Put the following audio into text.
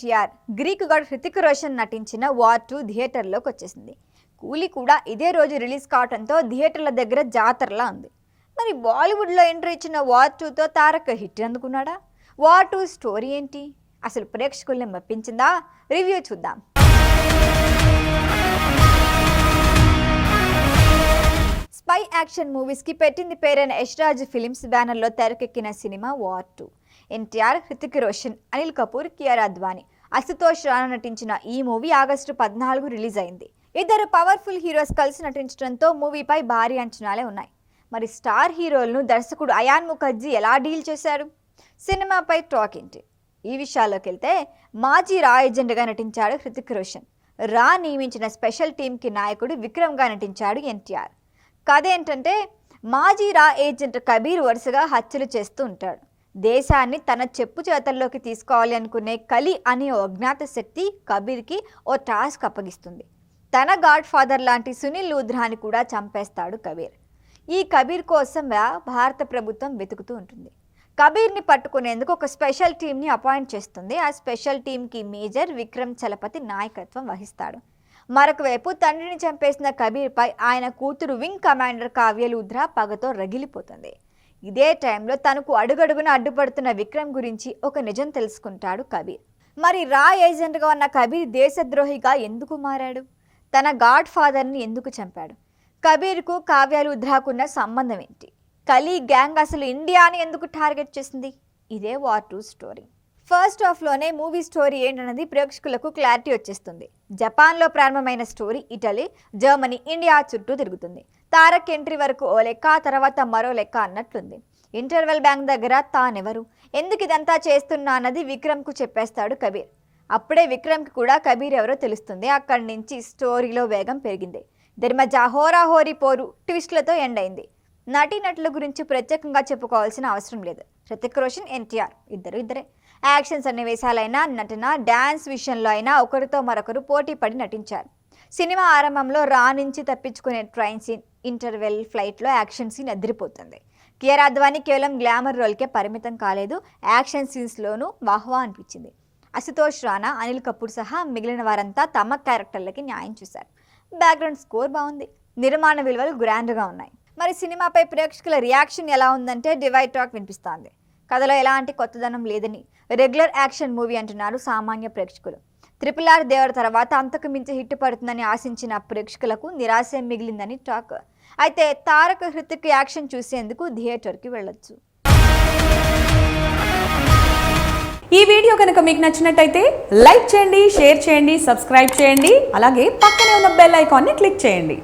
NTR, Greek God Hrithik Roshan నటించిన war 2 థియేటర్లోకి వచ్చేసింది. కూలీ కూడా ఇదే రోజు రిలీజ్ కావడంతో థియేటర్ల దగ్గర జాతరలా ఉంది. మరి బాలీవుడ్లో ఎంట్రీ ఇచ్చిన వార్ 2తో తారక్ హిట్ అందుకున్నాడా? వార్ 2 స్టోరీ ఏంటి? అసలు ప్రేక్షకుల్ని మెప్పించిందా? రివ్యూ చూద్దాం. స్పై యాక్షన్ మూవీస్కి పెట్టింది పేరైన యష్రాజ్ ఫిలిమ్స్ బ్యానర్లో తెరకెక్కిన సినిమా వార్ 2. ఎన్టీఆర్, హృతిక్ రోషన్, అనిల్ కపూర్, కియారా అద్వానీ, అశుతోష్ రాణా నటించిన ఈ మూవీ ఆగస్టు 14 రిలీజ్ అయింది. ఇద్దరు పవర్ఫుల్ హీరోస్ కలిసి నటించడంతో మూవీపై భారీ అంచనాలే ఉన్నాయి. మరి స్టార్ హీరోలను దర్శకుడు అయాన్ ముఖర్జీ ఎలా డీల్ చేశారు? సినిమాపై టాక్ ఏంటి? ఈ విషయాల్లోకి వెళ్తే మాజీ రా ఏజెంట్గా నటించాడు హృతిక్ రోషన్. రా నియమించిన స్పెషల్ టీంకి నాయకుడు విక్రమ్గా నటించాడు ఎన్టీఆర్. కథ ఏంటంటే, మాజీ రా ఏజెంట్ కబీర్ వరుసగా హత్యలు చేస్తూ ఉంటాడు. దేశాన్ని తన చెప్పు చేతల్లోకి తీసుకోవాలి అనుకునే కలి అనే ఓ అజ్ఞాత శక్తి కబీర్కి ఓ టాస్క్ అప్పగిస్తుంది. తన గాడ్ ఫాదర్ లాంటి సునీల్ లూథ్రాని కూడా చంపేస్తాడు కబీర్. ఈ కబీర్ కోసం భారత ప్రభుత్వం వెతుకుతూ ఉంటుంది. కబీర్ని పట్టుకునేందుకు ఒక స్పెషల్ టీంని అపాయింట్ చేస్తుంది. ఆ స్పెషల్ టీంకి మేజర్ విక్రమ్ చలపతి నాయకత్వం వహిస్తాడు. మరొక వైపు తండ్రిని చంపేసిన కబీర్పై ఆయన కూతురు వింగ్ కమాండర్ కావ్య లూథ్రా పగతో రగిలిపోతుంది. ఇదే టైంలో తనకు అడుగడుగున అడ్డుపడుతున్న విక్రమ్ గురించి ఒక నిజం తెలుసుకుంటాడు కబీర్. మరి రా ఏజెంట్గా ఉన్న కబీర్ దేశద్రోహిగా ఎందుకు మారాడు? తన గాడ్ ఫాదర్ని ఎందుకు చంపాడు? కబీర్కు కావ్య లూథ్రాకున్న సంబంధం ఏంటి? కలీ గ్యాంగ్ అసలు ఇండియాని ఎందుకు టార్గెట్ చేసింది? ఇదే వార్ 2 స్టోరీ. ఫస్ట్ హాఫ్లోనే మూవీ స్టోరీ ఏంటన్నది ప్రేక్షకులకు క్లారిటీ వచ్చేస్తుంది. జపాన్లో ప్రారంభమైన స్టోరీ ఇటలీ, జర్మనీ, ఇండియా చుట్టూ తిరుగుతుంది. తారక్ ఎంట్రీ వరకు ఓ లెక్క, తర్వాత మరో లెక్క అన్నట్లుంది. ఇంటర్వెల్ బ్యాంక్ దగ్గర తానెవరు, ఎందుకు ఇదంతా చేస్తున్నా అన్నది విక్రమ్కు చెప్పేస్తాడు కబీర్. అప్పుడే విక్రమ్కి కూడా కబీర్ ఎవరో తెలుస్తుంది. అక్కడి నుంచి స్టోరీలో వేగం పెరిగింది. దీని మధ్య హోరాహోరీ పోరు ట్విస్ట్లతో ఎండ్ అయింది. నటీనటుల గురించి ప్రత్యేకంగా చెప్పుకోవాల్సిన అవసరం లేదు. హృతిక్ రోషన్, ఎన్టీఆర్ ఇద్దరే. యాక్షన్ సన్నివేశాలైనా, నటన, డ్యాన్స్ విషయంలో అయినా ఒకరితో మరొకరు పోటీ పడి నటించారు. సినిమా ఆరంభంలో రా నుంచి తప్పించుకునే ట్రైన్ సీన్, ఇంటర్వెల్ ఫ్లైట్లో యాక్షన్ సీన్ అదిరిపోతుంది. కియారా అద్వానీ కేవలం గ్లామర్ రోల్కే పరిమితం కాలేదు, యాక్షన్ సీన్స్లోనూ వాహ్వా అనిపించింది. అశుతోష్ రాణా, అనిల్ కపూర్ సహా మిగిలిన వారంతా తమ క్యారెక్టర్లకి న్యాయం చేశారు. బ్యాక్గ్రౌండ్ స్కోర్ బాగుంది, నిర్మాణ విలువలు గ్రాండ్గా ఉన్నాయి. మరి సినిమాపై ప్రేక్షకుల రియాక్షన్ ఎలా ఉందంటే డివైడ్ టాక్ వినిపిస్తోంది. కథలో ఎలాంటి కొత్తదనం లేదని, రెగ్యులర్ యాక్షన్ మూవీ అంటున్నారు సామాన్య ప్రేక్షకులు. RRR దేవర తర్వాత అంతకు మించి హిట్ పడుతుందని ఆశించిన ప్రేక్షకులకు నిరాశ మిగిలిందని టాక్. అయితే తారక్, హృతిక్ యాక్షన్ చూసేందుకు థియేటర్కి వెళ్ళొచ్చు. ఈ వీడియో కనుక మీకు నచ్చినట్టయితే లైక్ చేయండి, షేర్ చేయండి, సబ్స్క్రైబ్ చేయండి. అలాగే పక్కనే ఉన్న బెల్ ఐకాన్ని క్లిక్ చేయండి.